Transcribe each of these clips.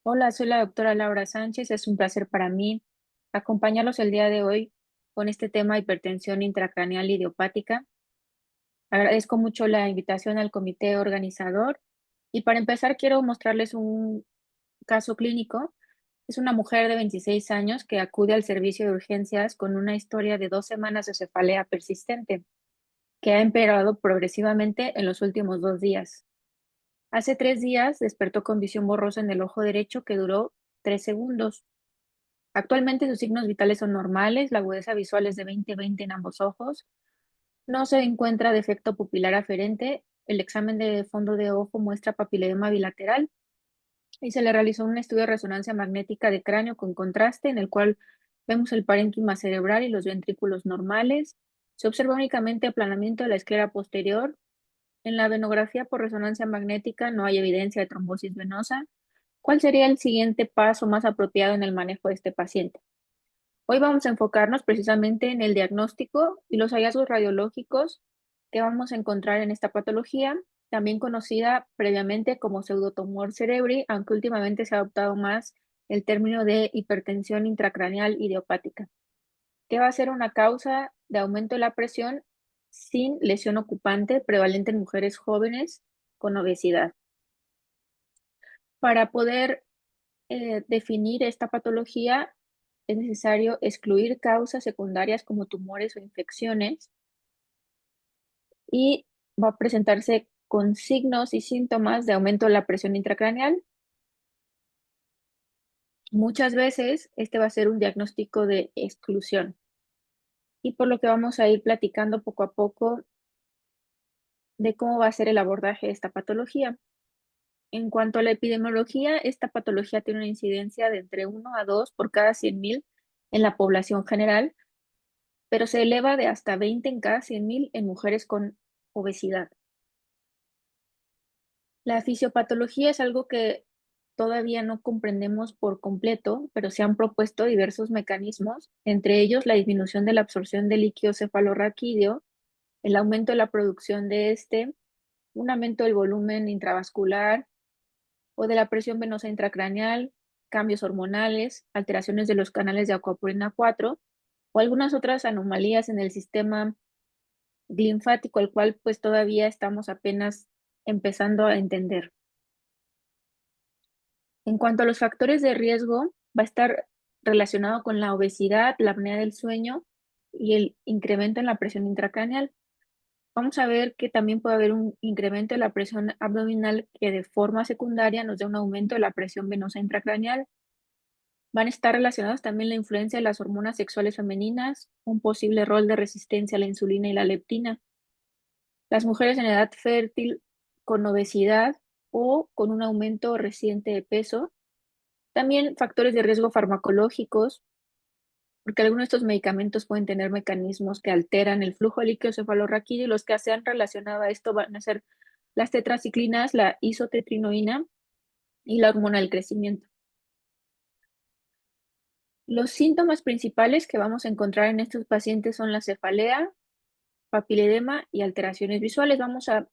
Hola, soy la doctora Laura Sánchez. Es un placer para mí acompañarlos el día de hoy con este tema hipertensión intracraneal idiopática. Agradezco mucho la invitación al comité organizador y para empezar quiero mostrarles un caso clínico. Es una mujer de 26 años que acude al servicio de urgencias con una historia de 2 semanas de cefalea persistente que ha empeorado progresivamente en los últimos 2 días. Hace 3 días despertó con visión borrosa en el ojo derecho que duró 3 segundos. Actualmente sus signos vitales son normales, la agudeza visual es de 20/20 en ambos ojos, no se encuentra defecto pupilar aferente, el examen de fondo de ojo muestra papiledema bilateral y se le realizó un estudio de resonancia magnética de cráneo con contraste en el cual vemos el parénquima cerebral y los ventrículos normales. Se observa únicamente aplanamiento de la esclera posterior. En la venografía por resonancia magnética no hay evidencia de trombosis venosa. ¿Cuál sería el siguiente paso más apropiado en el manejo de este paciente? Hoy vamos a enfocarnos precisamente en el diagnóstico y los hallazgos radiológicos que vamos a encontrar en esta patología, también conocida previamente como pseudotumor cerebri, aunque últimamente se ha adoptado más el término de hipertensión intracraneal idiopática, que va a ser una causa de aumento de la presión sin lesión ocupante, prevalente en mujeres jóvenes con obesidad. Para poder definir esta patología, es necesario excluir causas secundarias como tumores o infecciones y va a presentarse con signos y síntomas de aumento de la presión intracraneal. Muchas veces este va a ser un diagnóstico de exclusión y por lo que vamos a ir platicando poco a poco de cómo va a ser el abordaje de esta patología. En cuanto a la epidemiología, esta patología tiene una incidencia de entre 1 a 2 por cada 100.000 en la población general, pero se eleva de hasta 20 en cada 100.000 en mujeres con obesidad. La fisiopatología es algo que todavía no comprendemos por completo, pero se han propuesto diversos mecanismos, entre ellos la disminución de la absorción de líquido cefalorraquídeo, el aumento de la producción de este, un aumento del volumen intravascular o de la presión venosa intracraneal, cambios hormonales, alteraciones de los canales de acuaporina 4 o algunas otras anomalías en el sistema linfático, el cual pues todavía estamos apenas empezando a entender. En cuanto a los factores de riesgo, va a estar relacionado con la obesidad, la apnea del sueño y el incremento en la presión intracraneal. Vamos a ver que también puede haber un incremento de la presión abdominal que de forma secundaria nos da un aumento de la presión venosa intracraneal. Van a estar relacionados también la influencia de las hormonas sexuales femeninas, un posible rol de resistencia a la insulina y la leptina. Las mujeres en edad fértil con obesidad o con un aumento reciente de peso. También factores de riesgo farmacológicos, porque algunos de estos medicamentos pueden tener mecanismos que alteran el flujo de líquido cefalorraquídeo y los que se han relacionado a esto van a ser las tetraciclinas, la isotetrinoína y la hormona del crecimiento. Los síntomas principales que vamos a encontrar en estos pacientes son la cefalea, papiledema y alteraciones visuales. Vamos a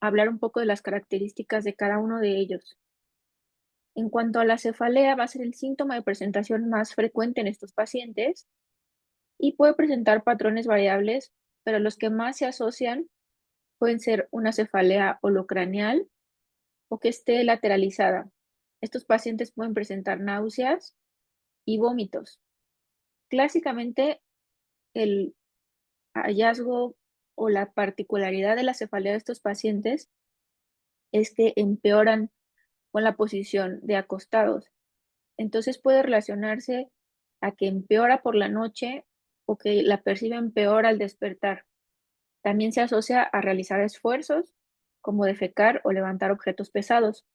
hablar un poco de las características de cada uno de ellos. En cuanto a la cefalea, va a ser el síntoma de presentación más frecuente en estos pacientes y puede presentar patrones variables, pero los que más se asocian pueden ser una cefalea holocraneal o que esté lateralizada. Estos pacientes pueden presentar náuseas y vómitos. Clásicamente, el hallazgo o la particularidad de la cefalea de estos pacientes es que empeoran con la posición de acostados. Entonces puede relacionarse a que empeora por la noche o que la perciben peor al despertar. También se asocia a realizar esfuerzos como defecar o levantar objetos pesados,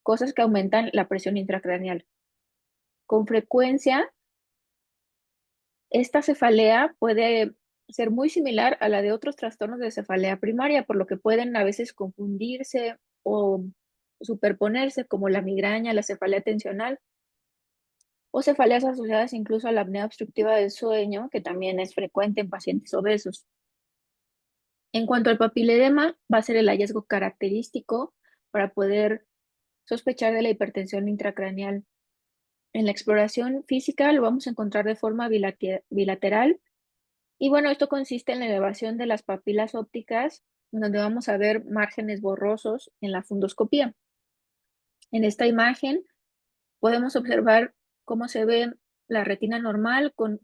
cosas que aumentan la presión intracraneal. Con frecuencia, esta cefalea puede ser muy similar a la de otros trastornos de cefalea primaria, por lo que pueden a veces confundirse o superponerse, como la migraña, la cefalea tensional o cefaleas asociadas incluso a la apnea obstructiva del sueño, que también es frecuente en pacientes obesos. En cuanto al papiledema, va a ser el hallazgo característico para poder sospechar de la hipertensión intracraneal. En la exploración física lo vamos a encontrar de forma bilateral y bueno, esto consiste en la elevación de las papilas ópticas, donde vamos a ver márgenes borrosos en la fundoscopía. En esta imagen podemos observar cómo se ve la retina normal con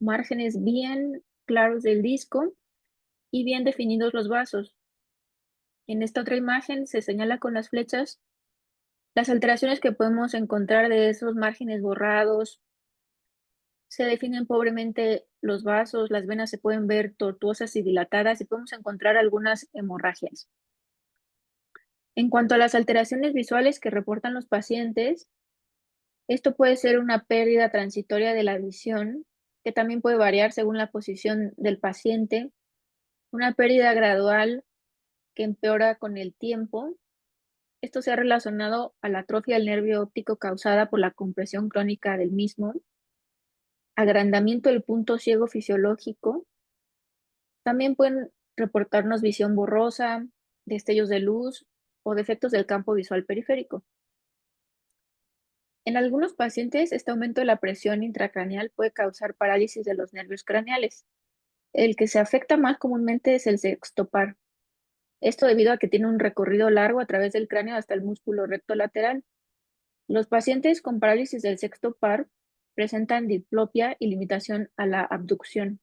márgenes bien claros del disco y bien definidos los vasos. En esta otra imagen se señala con las flechas las alteraciones que podemos encontrar de esos márgenes borrados. Se definen pobremente los vasos, las venas se pueden ver tortuosas y dilatadas y podemos encontrar algunas hemorragias. En cuanto a las alteraciones visuales que reportan los pacientes, esto puede ser una pérdida transitoria de la visión, que también puede variar según la posición del paciente, una pérdida gradual que empeora con el tiempo. Esto se ha relacionado a la atrofia del nervio óptico causada por la compresión crónica del mismo, agrandamiento del punto ciego fisiológico. También pueden reportarnos visión borrosa, destellos de luz o defectos del campo visual periférico. En algunos pacientes, este aumento de la presión intracraneal puede causar parálisis de los nervios craneales. El que se afecta más comúnmente es el sexto par. Esto debido a que tiene un recorrido largo a través del cráneo hasta el músculo recto lateral. Los pacientes con parálisis del sexto par presentan diplopia y limitación a la abducción.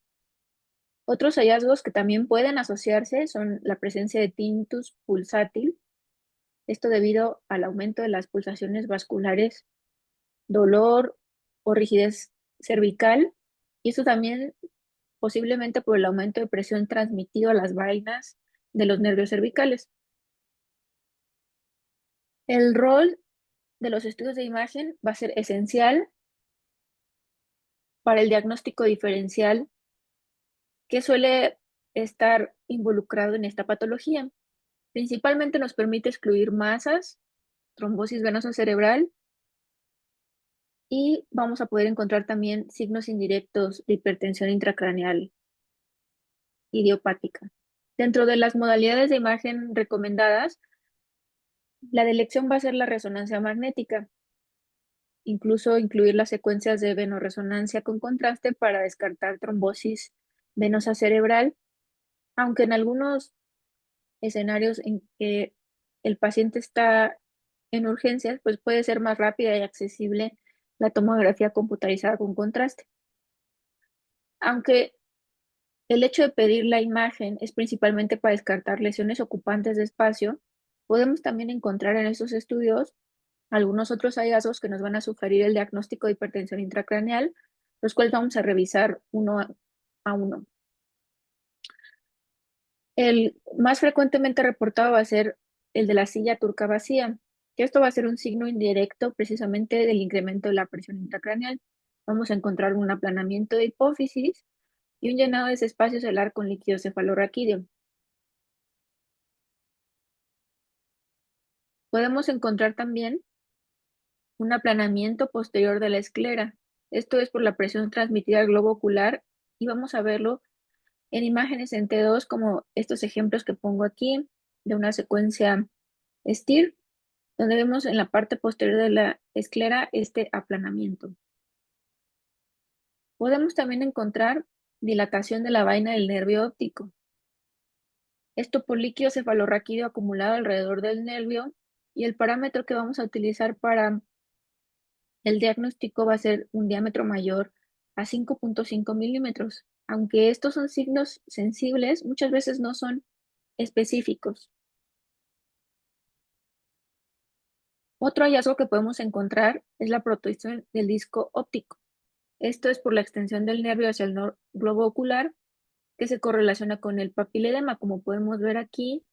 Otros hallazgos que también pueden asociarse son la presencia de tinnitus pulsátil, esto debido al aumento de las pulsaciones vasculares, dolor o rigidez cervical, y esto también posiblemente por el aumento de presión transmitido a las vainas de los nervios cervicales. El rol de los estudios de imagen va a ser esencial para el diagnóstico diferencial que suele estar involucrado en esta patología. Principalmente nos permite excluir masas, trombosis venosa cerebral y vamos a poder encontrar también signos indirectos de hipertensión intracraneal idiopática. Dentro de las modalidades de imagen recomendadas, la de elección va a ser la resonancia magnética, incluso incluir las secuencias de venorresonancia con contraste para descartar trombosis venosa cerebral, aunque en algunos escenarios en que el paciente está en urgencias, pues puede ser más rápida y accesible la tomografía computarizada con contraste. Aunque el hecho de pedir la imagen es principalmente para descartar lesiones ocupantes de espacio, podemos también encontrar en estos estudios algunos otros hallazgos que nos van a sugerir el diagnóstico de hipertensión intracraneal, los cuales vamos a revisar uno a uno. El más frecuentemente reportado va a ser el de la silla turca vacía, que esto va a ser un signo indirecto precisamente del incremento de la presión intracraneal. Vamos a encontrar un aplanamiento de hipófisis y un llenado de ese espacio celular con líquido cefalorraquídeo. Podemos encontrar también un aplanamiento posterior de la esclera. Esto es por la presión transmitida al globo ocular y vamos a verlo en imágenes en T2 como estos ejemplos que pongo aquí de una secuencia STIR, donde vemos en la parte posterior de la esclera este aplanamiento. Podemos también encontrar dilatación de la vaina del nervio óptico. Esto por líquido cefalorraquídeo acumulado alrededor del nervio, y el parámetro que vamos a utilizar para el diagnóstico va a ser un diámetro mayor a 5.5 milímetros. Aunque estos son signos sensibles, muchas veces no son específicos. Otro hallazgo que podemos encontrar es la protrusión del disco óptico. Esto es por la extensión del nervio hacia el globo ocular, que se correlaciona con el papiledema. Como podemos ver aquí,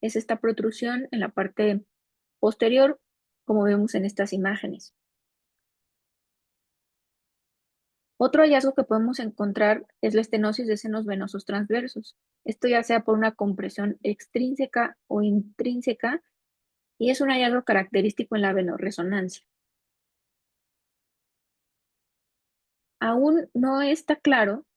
es esta protrusión en la parte posterior, como vemos en estas imágenes. Otro hallazgo que podemos encontrar es la estenosis de senos venosos transversos. Esto ya sea por una compresión extrínseca o intrínseca, y es un hallazgo característico en la venorresonancia. Aún no está claro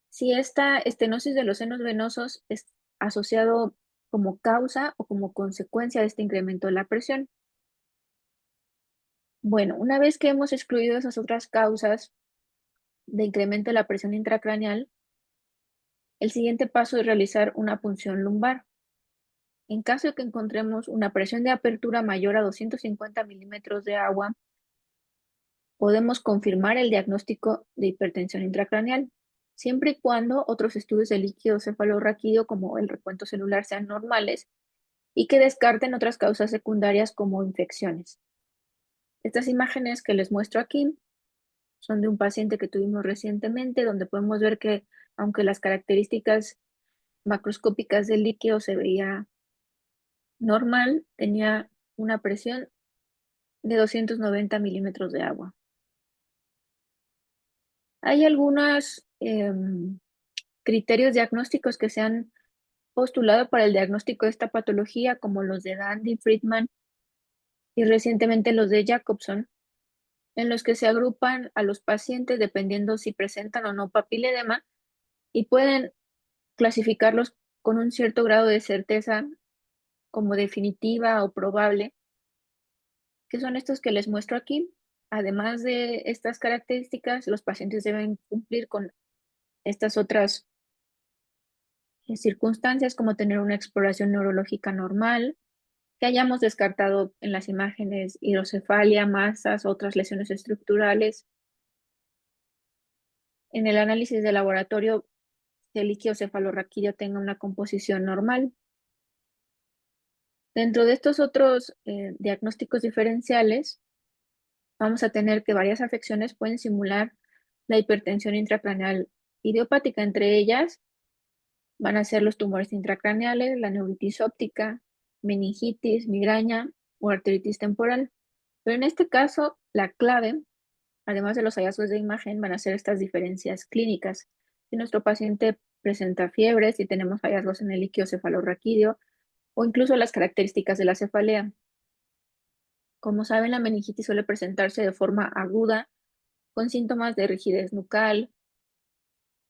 si esta estenosis de los senos venosos es asociado como causa o como consecuencia de este incremento de la presión. Bueno, una vez que hemos excluido esas otras causas de incremento de la presión intracraneal, el siguiente paso es realizar una punción lumbar. En caso de que encontremos una presión de apertura mayor a 250 milímetros de agua, podemos confirmar el diagnóstico de hipertensión intracraneal, siempre y cuando otros estudios de líquido cefalorraquídeo como el recuento celular sean normales y que descarten otras causas secundarias como infecciones. Estas imágenes que les muestro aquí son de un paciente que tuvimos recientemente, donde podemos ver que aunque las características macroscópicas del líquido se veía normal, tenía una presión de 290 milímetros de agua. Hay algunos criterios diagnósticos que se han postulado para el diagnóstico de esta patología, como los de Dandy, Friedman y recientemente los de Jacobson, en los que se agrupan a los pacientes dependiendo si presentan o no papiledema y pueden clasificarlos con un cierto grado de certeza como definitiva o probable, que son estos que les muestro aquí. Además de estas características, los pacientes deben cumplir con estas otras circunstancias, como tener una exploración neurológica normal, que hayamos descartado en las imágenes hidrocefalia, masas, otras lesiones estructurales. En el análisis de laboratorio, que el líquido cefalorraquídeo tenga una composición normal. Dentro de estos otros diagnósticos diferenciales, vamos a tener que varias afecciones pueden simular la hipertensión intracraneal idiopática. Entre ellas van a ser los tumores intracraneales, la neuritis óptica, meningitis, migraña o arteritis temporal. Pero en este caso, la clave, además de los hallazgos de imagen, van a ser estas diferencias clínicas. Si nuestro paciente presenta fiebre, si tenemos hallazgos en el líquido cefalorraquídeo o incluso las características de la cefalea. Como saben, la meningitis suele presentarse de forma aguda, con síntomas de rigidez nucal,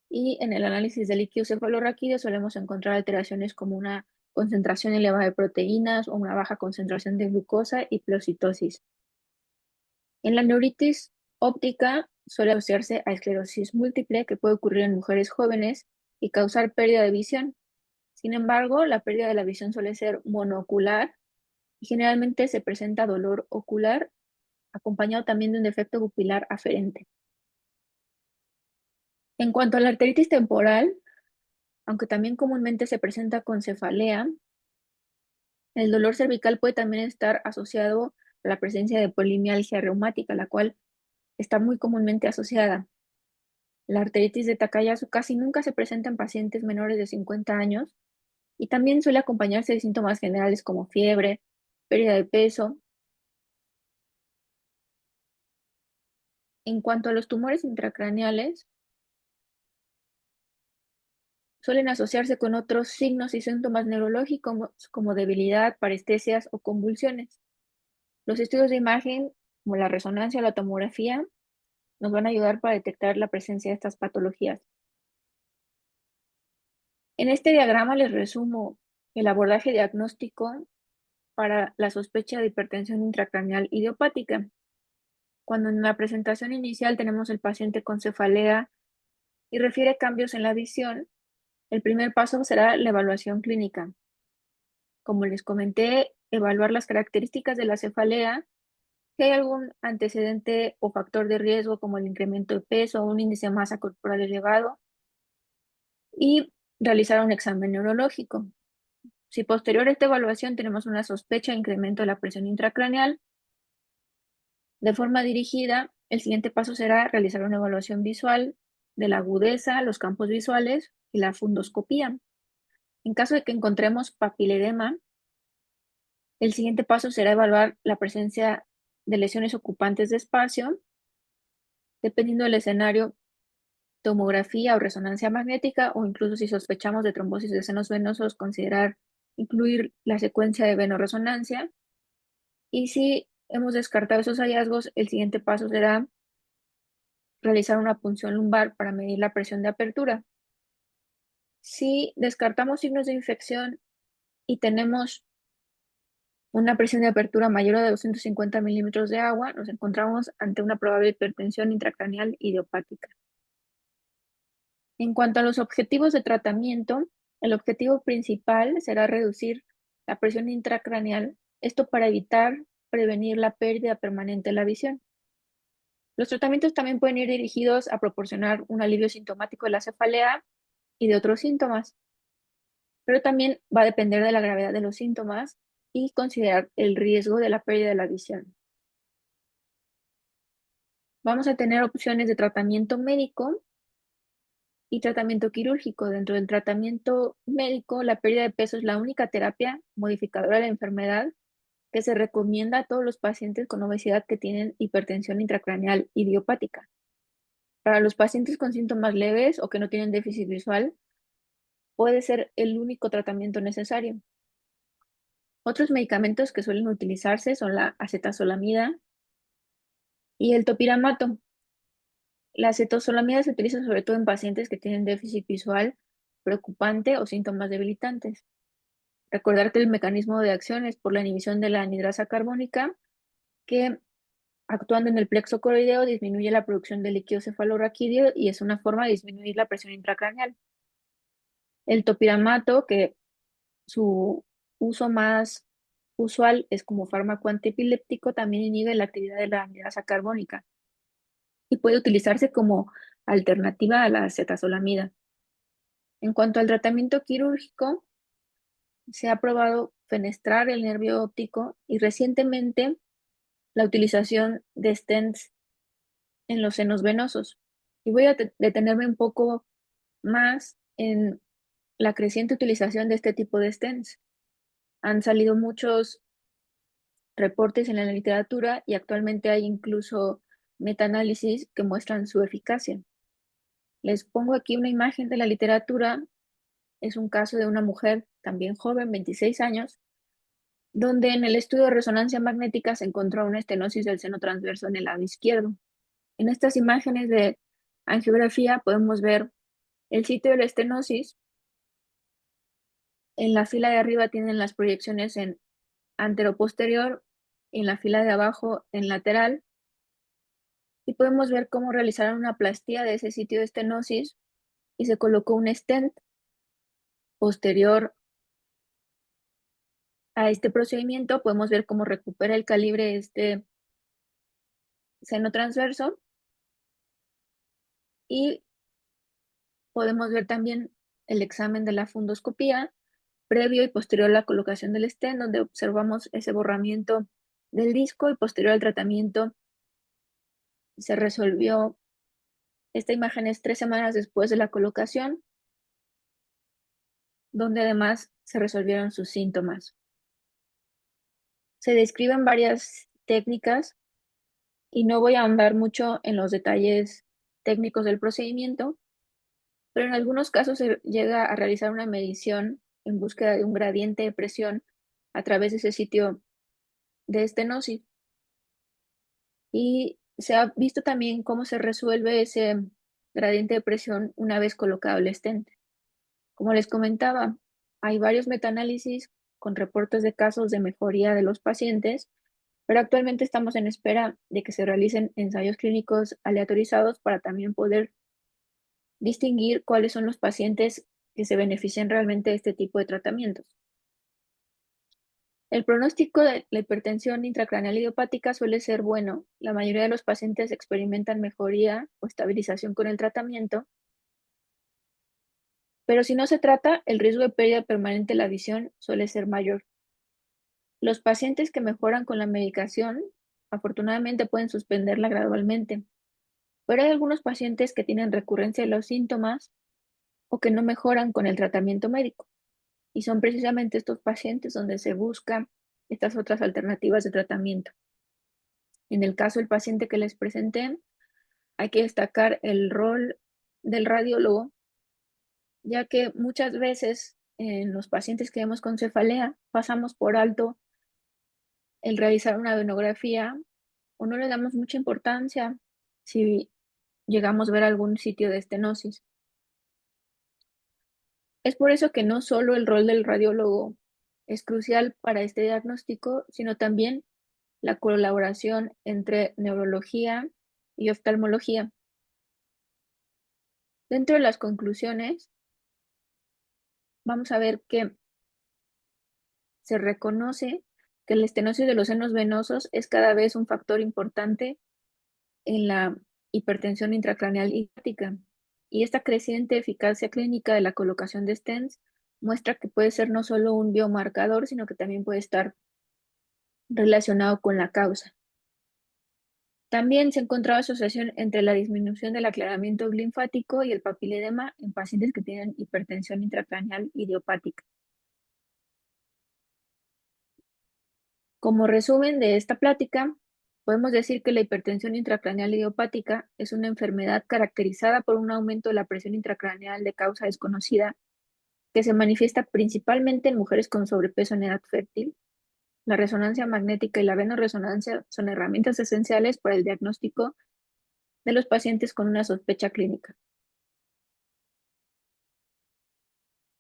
y en el análisis de líquido cefalorraquídeo solemos encontrar alteraciones como una concentración elevada de proteínas o una baja concentración de glucosa y pleocitosis. En la neuritis óptica suele asociarse a esclerosis múltiple que puede ocurrir en mujeres jóvenes y causar pérdida de visión. Sin embargo, la pérdida de la visión suele ser monocular y generalmente se presenta dolor ocular acompañado también de un defecto pupilar aferente. En cuanto a la arteritis temporal, aunque también comúnmente se presenta con cefalea, el dolor cervical puede también estar asociado a la presencia de polimialgia reumática, la cual está muy comúnmente asociada. La arteritis de Takayasu casi nunca se presenta en pacientes menores de 50 años y también suele acompañarse de síntomas generales como fiebre, pérdida de peso. En cuanto a los tumores intracraneales, suelen asociarse con otros signos y síntomas neurológicos como debilidad, parestesias o convulsiones. Los estudios de imagen, como la resonancia o la tomografía, nos van a ayudar para detectar la presencia de estas patologías. En este diagrama les resumo el abordaje diagnóstico para la sospecha de hipertensión intracraneal idiopática. Cuando en la presentación inicial tenemos el paciente con cefalea y refiere cambios en la visión, el primer paso será la evaluación clínica. Como les comenté, evaluar las características de la cefalea, si hay algún antecedente o factor de riesgo como el incremento de peso o un índice de masa corporal elevado, y realizar un examen neurológico. Si posterior a esta evaluación tenemos una sospecha de incremento de la presión intracraneal, de forma dirigida, el siguiente paso será realizar una evaluación visual de la agudeza, los campos visuales y la fundoscopía. En caso de que encontremos papiledema, el siguiente paso será evaluar la presencia de lesiones ocupantes de espacio, dependiendo del escenario, tomografía o resonancia magnética, o incluso si sospechamos de trombosis de senos venosos, considerar incluir la secuencia de venorresonancia. Y si hemos descartado esos hallazgos, el siguiente paso será realizar una punción lumbar para medir la presión de apertura. Si descartamos signos de infección y tenemos una presión de apertura mayor a 250 milímetros de agua, nos encontramos ante una probable hipertensión intracraneal idiopática. En cuanto a los objetivos de tratamiento, el objetivo principal será reducir la presión intracraneal, esto para evitar prevenir la pérdida permanente de la visión. Los tratamientos también pueden ir dirigidos a proporcionar un alivio sintomático de la cefalea y de otros síntomas, pero también va a depender de la gravedad de los síntomas y considerar el riesgo de la pérdida de la visión. Vamos a tener opciones de tratamiento médico y tratamiento quirúrgico. Dentro del tratamiento médico, la pérdida de peso es la única terapia modificadora de la enfermedad que se recomienda a todos los pacientes con obesidad que tienen hipertensión intracraneal idiopática. Para los pacientes con síntomas leves o que no tienen déficit visual, puede ser el único tratamiento necesario. Otros medicamentos que suelen utilizarse son la acetazolamida y el topiramato. La acetazolamida se utiliza sobre todo en pacientes que tienen déficit visual preocupante o síntomas debilitantes. Recordar que el mecanismo de acción es por la inhibición de la anhidrasa carbónica, que actuando en el plexo coroideo disminuye la producción de líquido cefalorraquídeo y es una forma de disminuir la presión intracraneal. El topiramato, que su uso más usual es como fármaco antiepiléptico, también inhibe la actividad de la anhidrasa carbónica y puede utilizarse como alternativa a la acetazolamida. En cuanto al tratamiento quirúrgico, se ha probado fenestrar el nervio óptico y recientemente la utilización de stents en los senos venosos. Y voy a detenerme un poco más en la creciente utilización de este tipo de stents. Han salido muchos reportes en la literatura y actualmente hay incluso metaanálisis que muestran su eficacia. Les pongo aquí una imagen de la literatura. Es un caso de una mujer también joven, 26 años, donde en el estudio de resonancia magnética se encontró una estenosis del seno transverso en el lado izquierdo. En estas imágenes de angiografía podemos ver el sitio de la estenosis. En la fila de arriba tienen las proyecciones en anteroposterior, en la fila de abajo en lateral, y podemos ver cómo realizaron una plastía de ese sitio de estenosis y se colocó un stent posterior a este procedimiento. Podemos ver cómo recupera el calibre este seno transverso y podemos ver también el examen de la fundoscopía previo y posterior a la colocación del stent, donde observamos ese borramiento del disco y posterior al tratamiento se resolvió. Esta imagen es 3 semanas después de la colocación, donde además se resolvieron sus síntomas. Se describen varias técnicas y no voy a ahondar mucho en los detalles técnicos del procedimiento, pero en algunos casos se llega a realizar una medición en búsqueda de un gradiente de presión a través de ese sitio de estenosis. Y se ha visto también cómo se resuelve ese gradiente de presión una vez colocado el stent. Como les comentaba, hay varios metaanálisis con reportes de casos de mejoría de los pacientes, pero actualmente estamos en espera de que se realicen ensayos clínicos aleatorizados para también poder distinguir cuáles son los pacientes que se benefician realmente de este tipo de tratamientos. El pronóstico de la hipertensión intracraneal idiopática suele ser bueno. La mayoría de los pacientes experimentan mejoría o estabilización con el tratamiento, pero si no se trata, el riesgo de pérdida permanente de la visión suele ser mayor. Los pacientes que mejoran con la medicación, afortunadamente pueden suspenderla gradualmente, pero hay algunos pacientes que tienen recurrencia de los síntomas o que no mejoran con el tratamiento médico. Y son precisamente estos pacientes donde se buscan estas otras alternativas de tratamiento. En el caso del paciente que les presenté, hay que destacar el rol del radiólogo, ya que muchas veces en los pacientes que vemos con cefalea pasamos por alto el realizar una venografía o no le damos mucha importancia si llegamos a ver algún sitio de estenosis. Es por eso que no solo el rol del radiólogo es crucial para este diagnóstico, sino también la colaboración entre neurología y oftalmología. Dentro de las conclusiones, vamos a ver que se reconoce que la estenosis de los senos venosos es cada vez un factor importante en la hipertensión intracraneal idiopática, y esta creciente eficacia clínica de la colocación de stents muestra que puede ser no solo un biomarcador, sino que también puede estar relacionado con la causa. También se ha encontrado asociación entre la disminución del aclaramiento linfático y el papiledema en pacientes que tienen hipertensión intracraneal idiopática. Como resumen de esta plática, podemos decir que la hipertensión intracraneal idiopática es una enfermedad caracterizada por un aumento de la presión intracraneal de causa desconocida que se manifiesta principalmente en mujeres con sobrepeso en edad fértil. La resonancia magnética y la venoresonancia son herramientas esenciales para el diagnóstico de los pacientes con una sospecha clínica.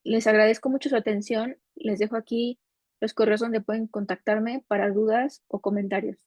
Les agradezco mucho su atención. Les dejo aquí los correos donde pueden contactarme para dudas o comentarios.